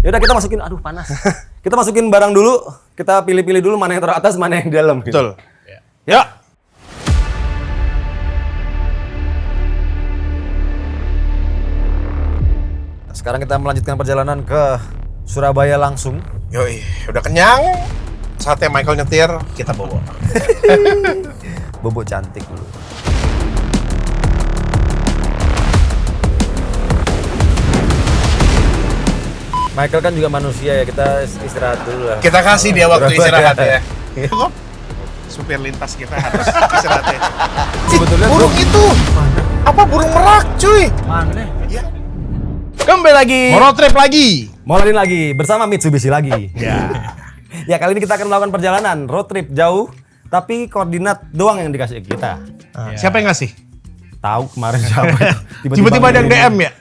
Yaudah kita masukin, aduh panas. Kita masukin barang dulu, kita pilih-pilih dulu mana yang teratas, mana yang di dalam. Gitu. Betul. Yuk. Sekarang kita melanjutkan perjalanan ke Surabaya langsung. Yoi, udah kenyang. Saatnya Michael nyetir, kita bawa. Bobo cantik dulu. Michael kan juga manusia ya, kita istirahat dulu lah. Kita kasih dia waktu istirahat ya. Kok supir lintas kita harus istirahat ya. Sebetulnya Burung itu. Mana? Apa burung merak, cuy? Mana? Ya. Kembali lagi. Road trip lagi. Moladin lagi bersama Mitsubishi lagi. Ya. Ya kali ini kita akan melakukan perjalanan road trip jauh, tapi koordinat doang yang dikasih ke kita. Siapa yang ngasih? Tahu kemarin siapa? Tiba-tiba ada yang DM ya?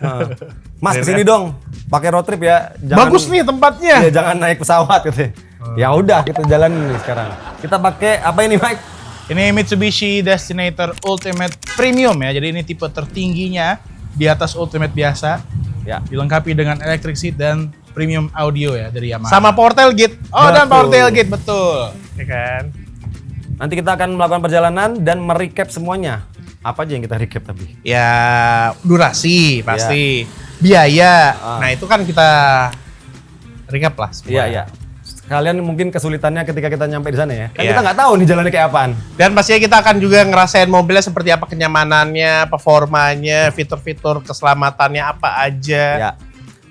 Mas kesini dong, pakai road trip ya. Bagus nih tempatnya. Ya jangan naik pesawat gitu. Ya udah kita jalan nih sekarang. Kita pakai apa ini Mike? Ini Mitsubishi Destinator Ultimate Premium ya. Jadi ini tipe tertingginya di atas Ultimate biasa. Ya. Dilengkapi dengan electric seat dan premium audio ya dari Yamaha. Sama power tailgate. Oh, dan Betul. power tailgate betul. Ya kan? Nanti kita akan melakukan perjalanan dan merecap semuanya. Apa aja yang kita recap tapi? Ya, durasi pasti. Biaya. Nah, itu kan kita recap lah semua. Iya, iya. Kalian mungkin kesulitannya ketika kita nyampe di sana ya. Kan Iya. kita nggak tahu nih jalannya kayak apaan. Dan pastinya kita akan juga ngerasain mobilnya seperti apa kenyamanannya, performanya, fitur-fitur keselamatannya apa aja. Ya.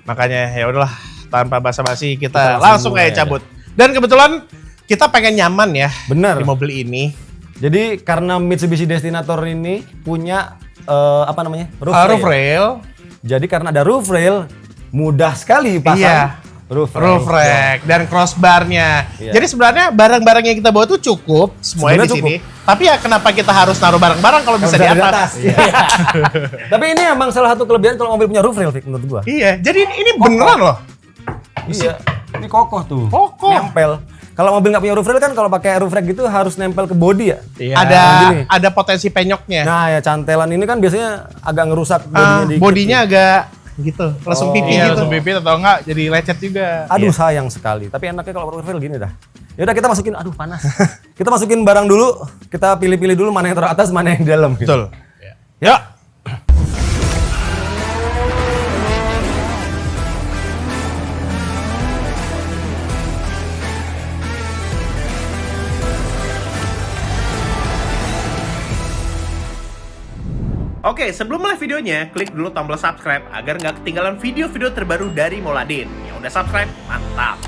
Makanya ya udahlah, tanpa basa-basi Kita kita langsung mulai aja cabut. Dan kebetulan kita pengen nyaman ya Bener. di mobil ini. Jadi karena Mitsubishi Destinator ini punya apa namanya? Roof rail. Jadi karena ada roof rail, mudah sekali pasang Iya. Roof rack dan crossbarnya. Iya. Jadi sebenarnya barang-barang yang kita bawa tuh cukup semuanya Sebenarnya di sini. Tapi ya kenapa kita harus naruh barang-barang kalau bisa di atas? Iya. Tapi ini emang salah satu kelebihan kalau mobil punya roof rail, Fik, menurut gua. Iya, jadi ini beneran loh. Iya. Ini kokoh tuh. Kokoh. Nempel. Kalau mobil nggak punya roof rail kan kalau pakai roof rack gitu harus nempel ke body ya. Iya. gini. Ada potensi penyoknya. Nah ya cantelan ini kan biasanya agak ngerusak bodinya dikit. Bodinya agak gitu, langsung pipi Iya, gitu. langsung pipit atau enggak jadi lecet juga. Aduh sayang sekali. Tapi enaknya kalau roof rail gini dah. Yaudah kita masukin, aduh panas. Kita masukin barang dulu, kita pilih-pilih dulu mana yang teratas, mana yang di dalam. Gitu. Betul. Ya. Oke, sebelum mulai videonya, klik dulu tombol subscribe agar nggak ketinggalan video-video terbaru dari Moladin. Yang udah subscribe, mantap!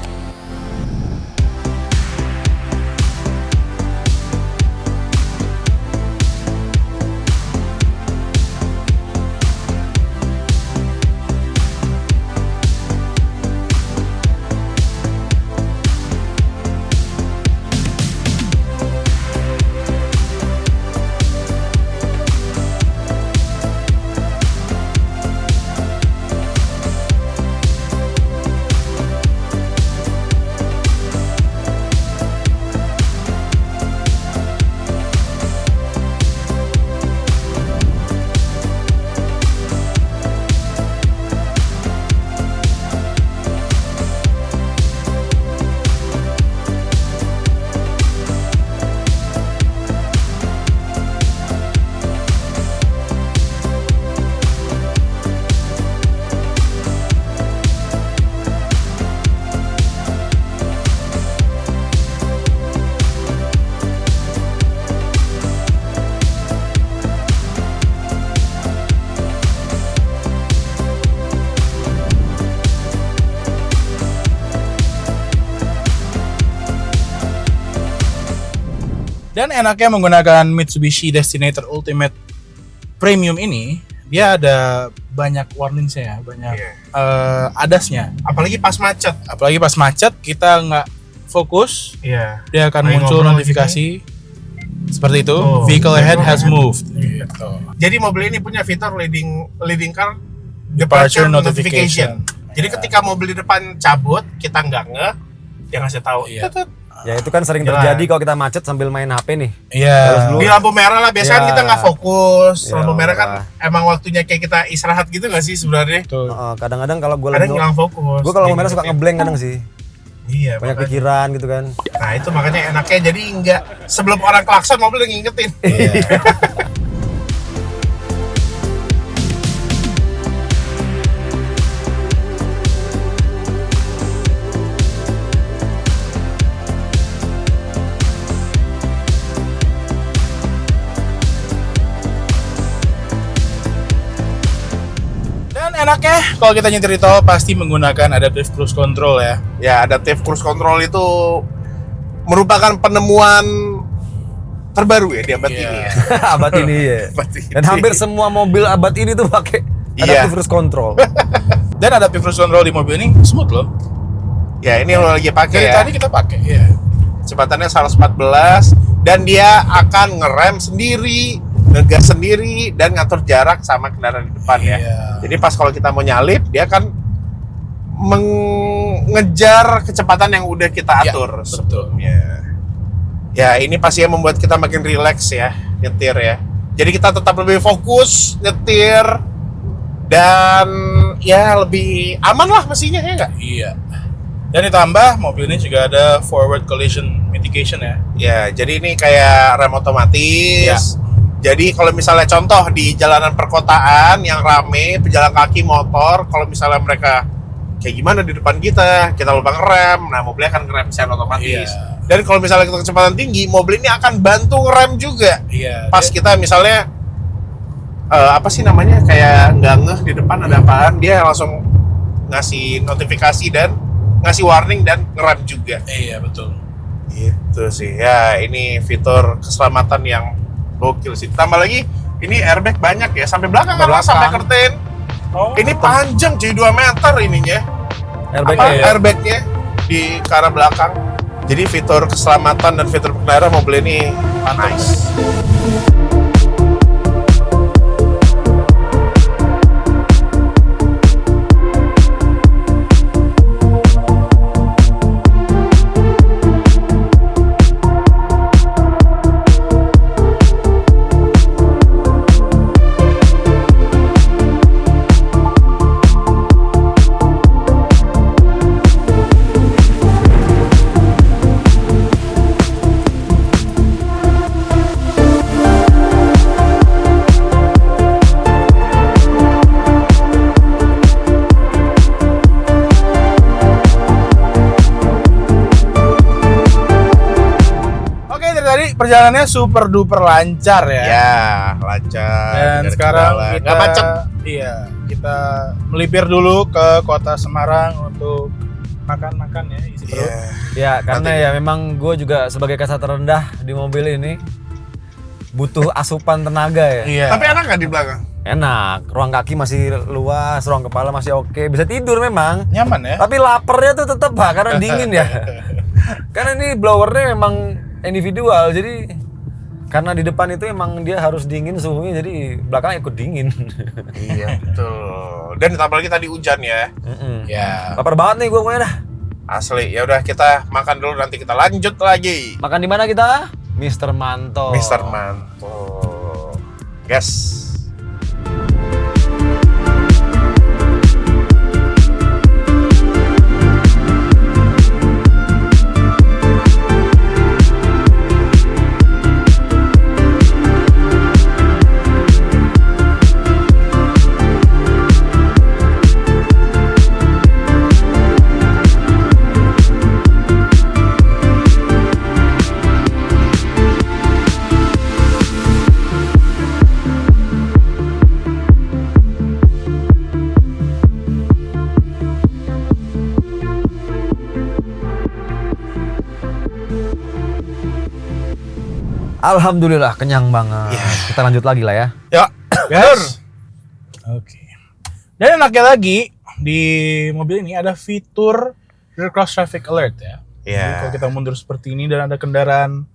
Dan enaknya menggunakan Mitsubishi Destinator Ultimate Premium ini, dia ada banyak warning-nya ya, banyak adasnya. Apalagi pas macet. Apalagi pas macet kita nggak fokus, Iya. dia akan Lagi muncul ngobrol notifikasi seperti itu. Oh, Vehicle ahead vehicle has ahead. moved. Gitu. Jadi mobil ini punya fitur leading car Departure departure notification. notification. Jadi ketika mobil di depan cabut, kita nggak dia ngasih tahu. Iya. "Tut, tut, Ya itu kan sering Jalan. terjadi kalau kita macet sambil main HP nih. Iya. Terus dulu- Di lampu merah lah, biasanya kan Ya. kita nggak fokus. Ya, Lampu merah kan merah. emang waktunya kayak kita istirahat gitu nggak sih sebenarnya? Betul. Kadang-kadang kalau gue Kadang hilang fokus. gue kalau Kayak merah gitu, suka kayak- ngeblank kadang sih. Iya, Banyak makanya. pikiran gitu kan. Nah itu makanya enaknya jadi nggak sebelum orang klakson mobil udah ngingetin. Iya. Dan enaknya kalau kita nyetir di tol pasti menggunakan adaptive cruise control ya. Ya, adaptive cruise control itu merupakan penemuan terbaru ya di abad Iya. ini ya. Abad ini ya. Abad ini. Dan hampir semua mobil abad ini tuh pakai Iya. adaptive cruise control. Dan adaptive cruise control di mobil ini smooth loh. Ya, ini lo lagi pakai Dari ya. tadi kita pakai. Iya. Kecepatannya 114 dan dia akan ngerem sendiri, ngegas sendiri dan ngatur jarak sama kendaraan di depan ya. Iya. Jadi pas kalau kita mau nyalip, dia akan mengejar kecepatan yang udah kita Ya, atur betul. sebelumnya. Ya, ini pastinya membuat kita makin rileks ya, nyetir ya. Jadi kita tetap lebih fokus nyetir dan ya lebih aman lah mesinnya ya nggak? Iya. Dan ditambah mobil ini juga ada forward collision mitigation ya. Ya, jadi ini kayak rem otomatis. Ya. Jadi kalau misalnya contoh di jalanan perkotaan yang rame, pejalan kaki, motor, kalau misalnya mereka kayak gimana di depan kita lubang rem, nah mobilnya akan ngerem secara otomatis. Iya. Dan kalau misalnya kita kecepatan tinggi, mobil ini akan bantu ngerem juga. Iya. Pas kita misalnya apa sih namanya kayak nggak ngeh di depan ada apaan, dia langsung ngasih notifikasi dan ngasih warning dan ngerem juga. Iya, betul. Gitu sih ya, ini fitur keselamatan yang gokil sih. Tambah lagi ini airbag banyak ya, sampai belakang kan, Belakang. sampai curtain. Oh, Ini panjang cuy, 2 meter ininya. Airbag Apa ya. airbagnya di ke arah belakang. Jadi fitur keselamatan dan fitur pengendara mobil ini nice. Oke, dari tadi perjalanannya super duper lancar ya. Ya, lancar. Dan nggak ada sekarang kendala. kita Nggak macet. Iya, kita melipir dulu ke kota Semarang untuk makan-makan ya, isi perut. Iya. Ya karena Nanti. ya memang gue juga sebagai kasta terendah di mobil ini butuh asupan tenaga ya. Iya. Tapi enak nggak di belakang? Enak, ruang kaki masih luas, ruang kepala masih oke, bisa tidur memang. Nyaman ya. Tapi laparnya tuh tetap Pak, karena dingin ya. Karena ini blowernya memang individual, jadi karena di depan itu emang dia harus dingin suhunya, jadi belakang ikut dingin. Iya, betul. Dan ditambah lagi tadi hujan ya. Ya. Lapar banget nih gue pokoknya dah. Asli. Ya udah kita makan dulu, nanti kita lanjut lagi. Makan di mana kita? Mr. Manto. Mr. Manto. Yes. Alhamdulillah kenyang banget. Kita lanjut lagi lah ya. Ya. Yes. Oke. Dan enaknya lagi di mobil ini ada fitur rear cross traffic alert ya. Iya. Jadi kalau kita mundur seperti ini dan ada kendaraan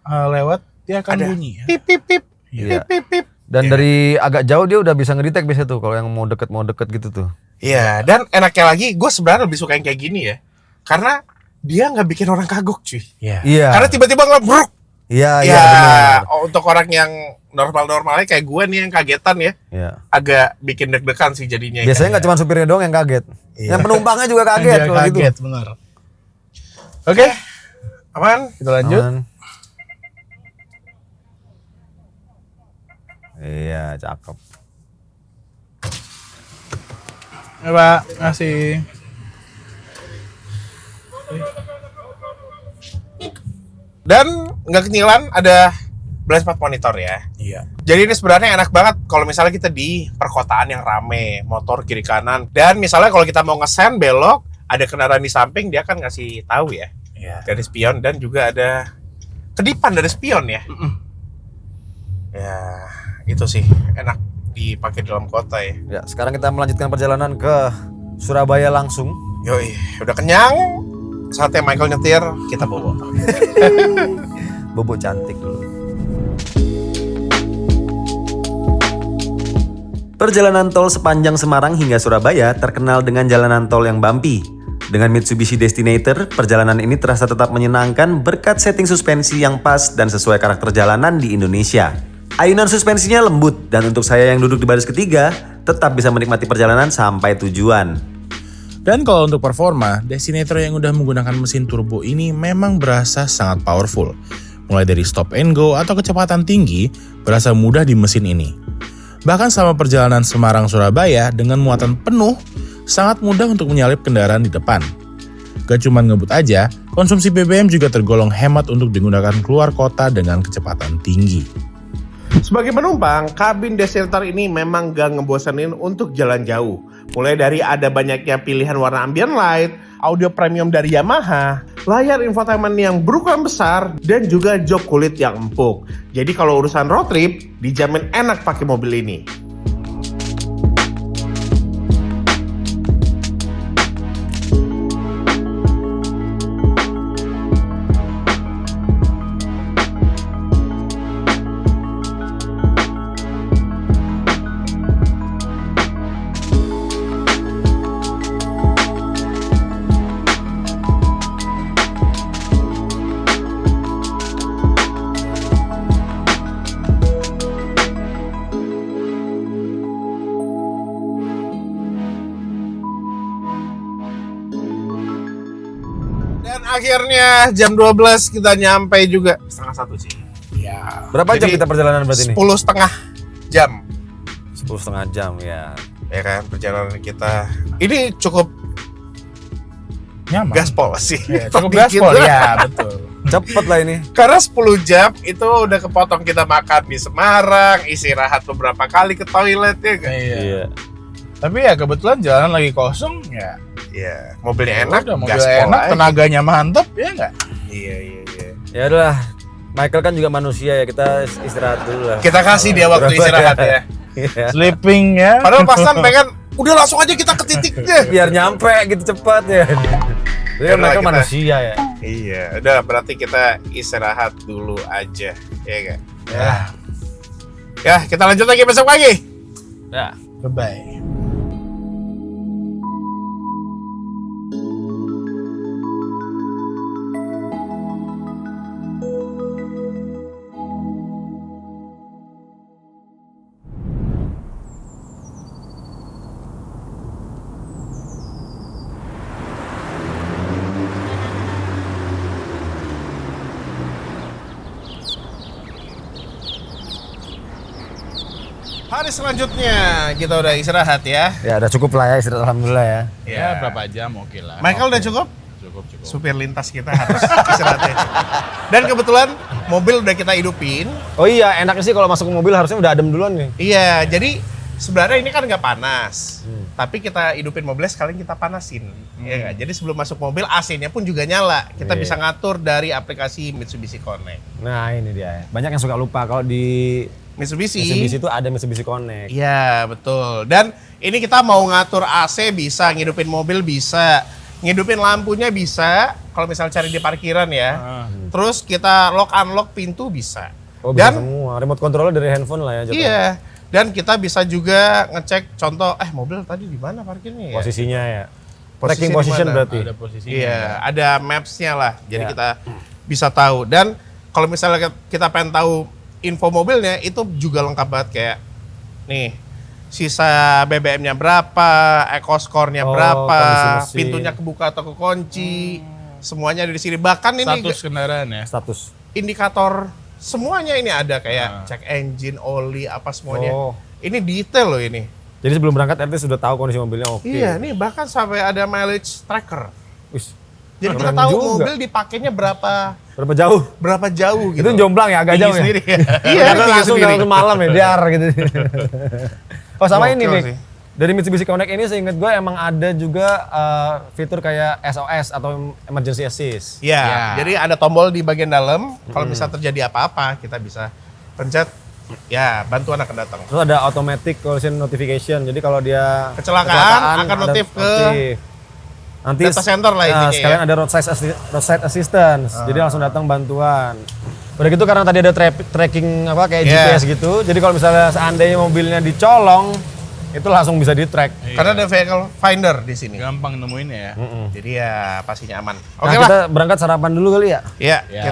lewat, dia akan Ada bunyi ya. pip pip pip. Iya. Pip pip pip. Dan Iya. dari agak jauh dia udah bisa ngedetect biasanya tuh kalau yang mau deket gitu tuh. Iya, dan enaknya lagi gue sebenarnya lebih suka yang kayak gini ya. Karena dia nggak bikin orang kagok cuy. Iya. Iya. Karena tiba-tiba ngebruk. Iya, Ya, iya benar. untuk orang yang normal-normalnya kayak gue nih yang kagetan ya, Iya. agak bikin deg-degan sih jadinya. Biasanya nggak cuma supirnya doang yang kaget. Iya. Yang penumpangnya juga kaget Dia kalau gitu. kaget, benar. Oke, Aman? kita lanjut. Aman. Iya, cakep. Ya, Pak, kasih. Dan nggak ketinggalan ada blind spot monitor ya. Iya. Jadi ini sebenarnya enak banget kalau misalnya kita di perkotaan yang rame, motor kiri kanan. Dan misalnya kalau kita mau ngesen belok, ada kendaraan di samping, dia kan ngasih tahu ya. Iya. Dari spion dan juga ada kedipan dari spion ya. Ya, itu sih enak dipakai dalam kota ya. Ya, sekarang kita melanjutkan perjalanan ke Surabaya langsung. Yoi, udah kenyang. Saatnya Michael nyetir, kita bawa. Bobo cantik dulu. Perjalanan tol sepanjang Semarang hingga Surabaya terkenal dengan jalanan tol yang bumpy. Dengan Mitsubishi Destinator, perjalanan ini terasa tetap menyenangkan berkat setting suspensi yang pas dan sesuai karakter jalanan di Indonesia. Ayunan suspensinya lembut dan untuk saya yang duduk di baris ketiga, tetap bisa menikmati perjalanan sampai tujuan. Dan kalau untuk performa, Destinator yang udah menggunakan mesin turbo ini memang berasa sangat powerful. Mulai dari stop and go atau kecepatan tinggi, berasa mudah di mesin ini. Bahkan selama perjalanan Semarang-Surabaya dengan muatan penuh, sangat mudah untuk menyalip kendaraan di depan. Gak cuma ngebut aja, konsumsi BBM juga tergolong hemat untuk digunakan keluar kota dengan kecepatan tinggi. Sebagai penumpang, kabin Destinator ini memang gak ngebosenin untuk jalan jauh. Mulai dari ada banyaknya pilihan warna ambient light, audio premium dari Yamaha, layar infotainment yang berukuran besar, dan juga jok kulit yang empuk. Jadi kalau urusan road trip, dijamin enak pakai mobil ini. Dan akhirnya jam 12 kita nyampe juga. Setengah 1 sih. Ya. Berapa jam Jadi, kita perjalanan berarti ini? 10,5 jam. 10,5 jam ya. Ya kan, perjalanan kita. Ini cukup Nyaman. gaspol sih. Ya, cukup Dikit. gaspol, ya betul. Cepet lah ini. Karena 10 jam itu udah kepotong kita makan di Semarang, istirahat beberapa kali ke toilet ya kan. Iya. Tapi ya kebetulan jalanan lagi kosong ya. Iya, mobilnya enak, Udah, mobil gaspol enak, aja. tenaganya mantep ya nggak? Iya, iya, iya. Ya udah, Michael kan juga manusia ya, kita istirahat dulu lah. Kita kasih dia waktu istirahat ya. Iya. Sleeping ya. Padahal pasan pengen, udah langsung aja kita ke titiknya. Biar nyampe gitu cepat ya. Jadi Yaudah, Michael kita- manusia ya. Iya, udah berarti kita istirahat dulu aja, ya kan? Ya. Ya, kita lanjut lagi besok pagi. Ya. Bye-bye. Hari selanjutnya kita udah istirahat ya. Ya udah cukup lah ya istirahat alhamdulillah ya. Ya, berapa jam oke lah. Michael udah cukup? Cukup. Supir lintas kita harus istirahatnya. Dan kebetulan mobil udah kita hidupin. Oh iya, enaknya sih kalau masuk ke mobil harusnya udah adem duluan nih. Iya, jadi sebenarnya ini kan nggak panas. Tapi kita hidupin mobilnya sekalian kita panasin. Ya nggak? Jadi sebelum masuk mobil AC-nya pun juga nyala. Kita Iya. bisa ngatur dari aplikasi Mitsubishi Connect. Nah ini dia. Banyak yang suka lupa kalau di Mitsubishi. Mitsubishi itu ada Mitsubishi Connect. Iya, betul. Dan ini kita mau ngatur AC bisa, ngidupin mobil bisa, ngidupin lampunya bisa. Kalau misal cari di parkiran ya. Terus kita lock unlock pintu bisa. Oh bisa Dan semua. Remote control dari handphone lah ya. jatuhnya. iya. Dan kita bisa juga ngecek contoh, mobil tadi di mana parkirnya ya? Posisinya ya. posisi Tracking di position mana. berarti. Ada posisinya. Iya, ada maps-nya lah. Jadi Ya. kita bisa tahu. Dan kalau misalnya kita pengen tahu info mobilnya, itu juga lengkap banget kayak nih, sisa BBM-nya berapa, eco score-nya Oh, berapa, kondisi mesin. pintunya kebuka atau kekunci, semuanya ada di sini. Bahkan ini Status kendaraan ya. Status. indikator semuanya ini ada kayak cek engine, oli, apa semuanya. Oh. Ini detail loh ini. Jadi sebelum berangkat RT sudah tahu kondisi mobilnya oke. Iya, nih bahkan sampai ada mileage tracker. Wis, Jadi kita keren tahu juga. mobil dipakainya berapa jauh? berapa jauh gitu. Itu jomblang ya, agak Tinggi jauh ya. sendiri ya. Iya, Karena tinggi langsung sendiri. dalam malam ya, dar gitu. Oh sama ini Gokil Vic, sih. dari Mitsubishi Connect ini seingat gue emang ada juga fitur kayak SOS atau Emergency Assist. Iya, Ya. jadi ada tombol di bagian dalam. Kalau bisa terjadi apa-apa, kita bisa pencet. Ya, bantuan akan datang. Terus ada automatic collision notification, jadi kalau dia Kecelakaan, akan ada notif ke nanti data center lah intinya sekalian ya. ada roadside assistance, jadi langsung datang bantuan. Udah gitu karena tadi ada tracking apa kayak Yeah. GPS gitu, jadi kalau misalnya seandainya mobilnya dicolong, itu langsung bisa di-track. Karena ada vehicle finder di sini. Gampang nemuinnya ya. Jadi ya pastinya aman. Nah, Oke lah. kita berangkat sarapan dulu kali ya? Ya, Ya.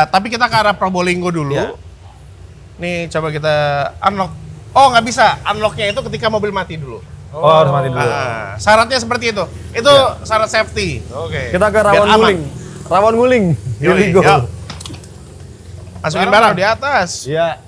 tapi kita ke arah Probolinggo dulu. Ya. Nih coba kita unlock. Oh nggak bisa, unlocknya itu ketika mobil mati dulu. Oh, harus mati dulu. Ah, syaratnya seperti itu. Itu syarat safety. Oke. Kita ke Biar rawon aman. guling. Rawon guling. Here we Yoi, go. yuk. Masukin barang di atas. Iya.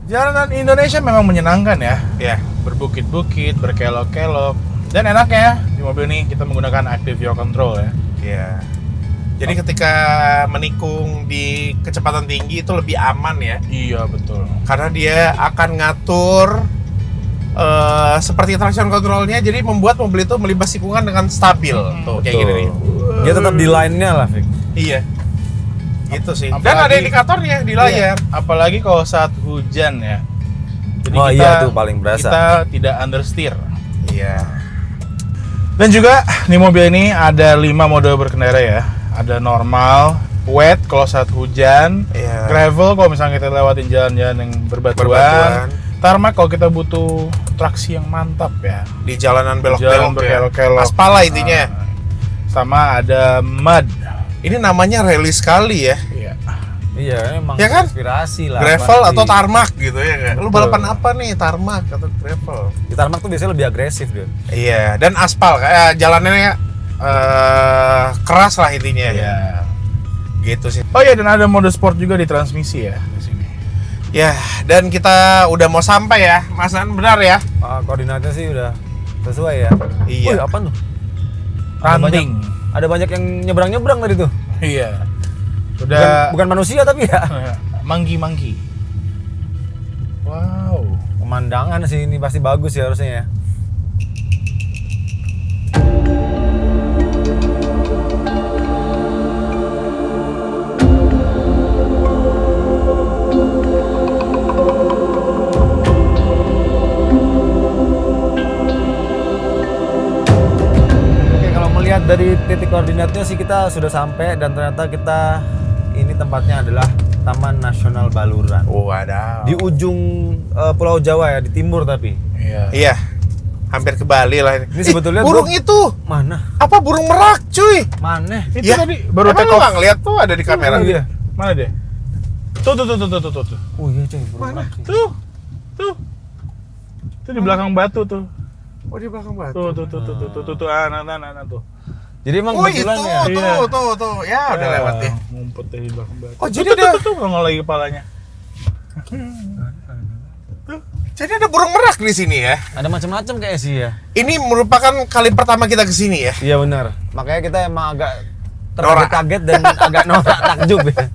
Jalanan Indonesia memang menyenangkan ya. Ya. Berbukit-bukit, berkelok-kelok. Dan enaknya di mobil ini kita menggunakan Active Yaw Control ya. Iya. Jadi ketika menikung di kecepatan tinggi itu lebih aman ya. Iya betul. Karena dia akan ngatur seperti traction controlnya, jadi membuat mobil itu melibas tikungan dengan stabil. Tuh, kayak gini nih. Dia tetap di line-nya lah, Vic. Iya. Gitu sih. Dan Apalagi- ada indikatornya di layar. Apalagi kalau saat hujan ya. Jadi Oh iya, tuh paling berasa. Kita tidak understeer. Iya. Dan juga di mobil ini ada 5 mode berkendara ya. Ada normal, wet kalau saat hujan, Iya. gravel kalau misalnya kita lewatin jalan-jalan yang berbatuan, Berbatuan. tarmac kalau kita butuh traksi yang mantap ya. Di jalanan Jalan belok-belok ya. berkelok-kelok. Aspal lah intinya. Sama ada mud. Ini namanya rally sekali ya. Iya. Iya, emang Ya kan? inspirasi lah. Gravel pasti. atau tarmac gitu ya kan. Lu Betul. balapan apa nih? Tarmac atau gravel? Di tarmac tuh biasanya lebih agresif dia. Iya, dan aspal kayak jalanannya keras lah intinya. Iya. Gitu sih. Oh iya, dan ada mode sport juga di transmisi ya di sini. Ya, dan kita udah mau sampai ya. Mas Nan, benar ya? Koordinatnya sih udah sesuai ya. Iya. Wih, apa tuh? Ranting. Ada banyak yang nyebrang-nyebrang tadi tuh. Iya. Bukan, Udah bukan manusia tapi ya. manggi-manggi. Wow. Pemandangan sih ini pasti bagus ya harusnya ya. Oke, kalau melihat dari Dari titik koordinatnya sih kita sudah sampai dan ternyata ini tempatnya adalah Taman Nasional Baluran. Oh, ada. Di ujung Pulau Jawa ya, di timur tapi. Iya. Hampir ke Bali lah ini. Ini sebetulnya burung itu. Mana? Apa burung merak, cuy? Mana? Itu Ya, tadi baru emang take lu off. nggak ngeliat tuh ada di kamera. Iya. Mana dia? Tuh. Oh iya coy, burung merak sih. Tuh di belakang batu tuh. Oh, di belakang batu. Tuh. Nah, tuh. Jadi emang Oh, kebetulan itu, ya. tuh. Ya, udah lewat ya. Ngumpet di belakang batu. Oh, jadi ada nongol lagi kepalanya. jadi ada burung merak di sini ya. Ada macam-macam kayak sih ya. Ini merupakan kali pertama kita ke sini ya. Iya benar. Makanya kita emang agak Norak. terkaget dan agak norak takjub ya.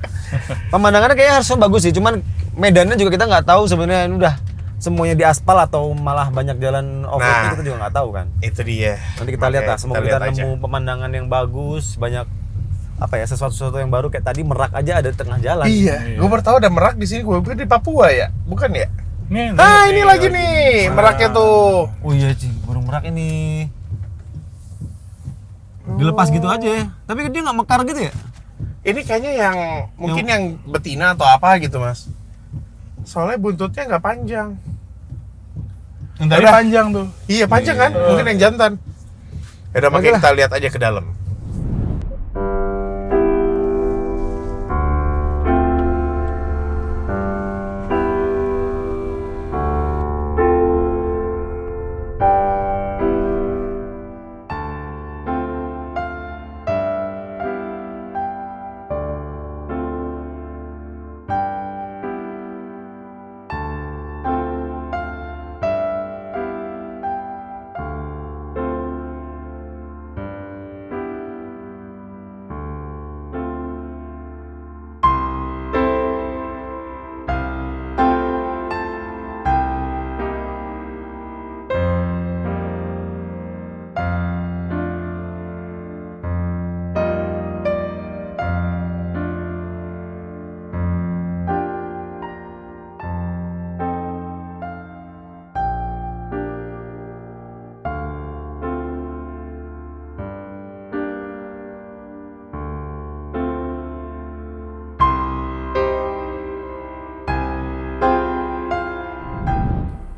Pemandangannya kayaknya harusnya bagus sih, cuman medannya juga kita nggak tahu sebenarnya ini udah semuanya di aspal atau malah banyak jalan off-road, kita juga nggak tahu kan. Itu dia. Nanti kita lihat lah, semoga kita lihat aja. nemu pemandangan yang bagus, banyak apa ya, sesuatu yang baru kayak tadi merak aja ada di tengah jalan. Iya, gue baru tahu ada merak di sini. Gue pikir di Papua ya, bukan ya? Nih, Ini lagi nih, meraknya tuh. Oh iya sih, burung merak ini. Dilepas gitu aja ya. Tapi dia nggak mekar gitu ya? Ini kayaknya yang mungkin yang betina atau apa gitu, Mas. Soalnya buntutnya nggak panjang. yang tadi Udah. panjang tuh. Iya, panjang kan? Mungkin yang jantan. Ya udah, makanya kita lihat aja ke dalam.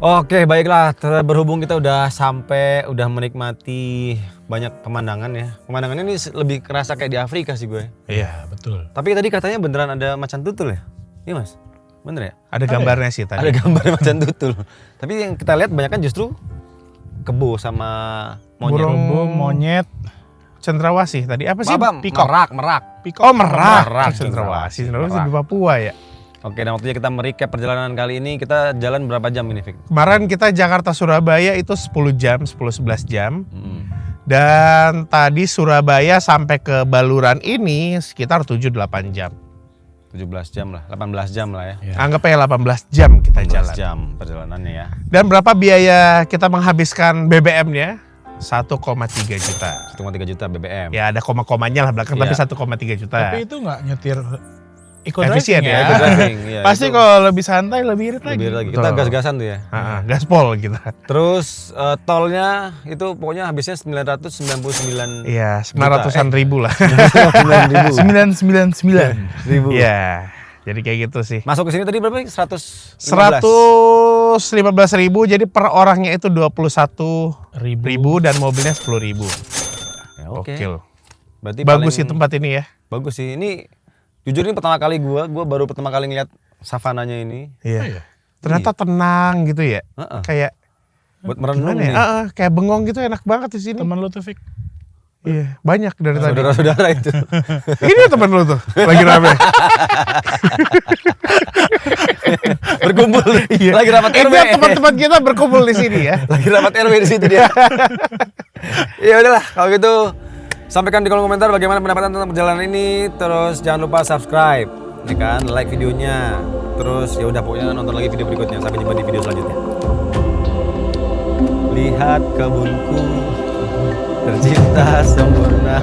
Oke, baiklah. Berhubung kita udah sampai, udah menikmati banyak pemandangan ya. Pemandangannya ini lebih kerasa kayak di Afrika sih gue. Iya, betul. Tapi tadi katanya beneran ada macan tutul ya? Iya mas? Bener ya? Ada gambarnya sih tadi. Ada gambar macan tutul. Tapi yang kita lihat banyak kan justru kebo sama monyet. Burung monyet cendrawasih tadi. Apa sih? Pikok. Merak. Oh, merak. Merak. Cendrawasih di Papua ya. Oke, dan waktunya kita merecap perjalanan kali ini. Kita jalan berapa jam ini, Fik? Kemarin kita Jakarta Surabaya itu 10 jam, 10-11 jam. Hmm. Dan tadi Surabaya sampai ke Baluran ini sekitar 7-8 jam. 17 jam lah, 18 jam lah ya. Anggap aja 18 jam kita 18 jalan. jam perjalanannya ya. Dan berapa biaya kita menghabiskan BBM-nya? 1,3 juta. 1,3 juta BBM. Ya ada koma-komanya lah belakang, Iya. tapi 1,3 juta. Tapi itu nggak nyetir Efisien driving ya. Itu driving, iya, Pasti itu kalau lebih santai lebih irit lebih lagi. lagi. Kita Betul. gas-gasan tuh ya. Gaspol kita. Terus tolnya itu pokoknya habisnya 999 Iya, 900-an ribu lah. 9.000. 999. ribu. Iya. Jadi kayak gitu sih. Masuk ke sini tadi berapa? 115. 115.000, jadi per orangnya itu 21.000 dan mobilnya 10.000. Ya, oke. Gokil. Berarti Bagus sih paling- tempat ini ya. Bagus sih. Ini jujur ini pertama kali gua baru pertama kali ngeliat savananya ini. Iya. Ternyata tenang gitu ya. Heeh. Kayak Buat merenung gimana ya? nih. Kayak bengong gitu, enak banget di sini. Temen lu tuh, Fik. Iya, banyak dari tadi. Saudara-saudara itu. Ini temen lu tuh, lagi rame. Berkumpul. Iya. Lagi rapat RW. Biar teman-teman kita berkumpul di sini ya. Lagi rapat RW di situ dia. Ya udahlah, kalau gitu sampaikan di kolom komentar bagaimana pendapat tentang perjalanan ini. Terus jangan lupa subscribe, ya kan, like videonya. Terus ya udah pokoknya nonton lagi video berikutnya. Sampai jumpa di video selanjutnya. Lihat kebunku tercipta sempurna.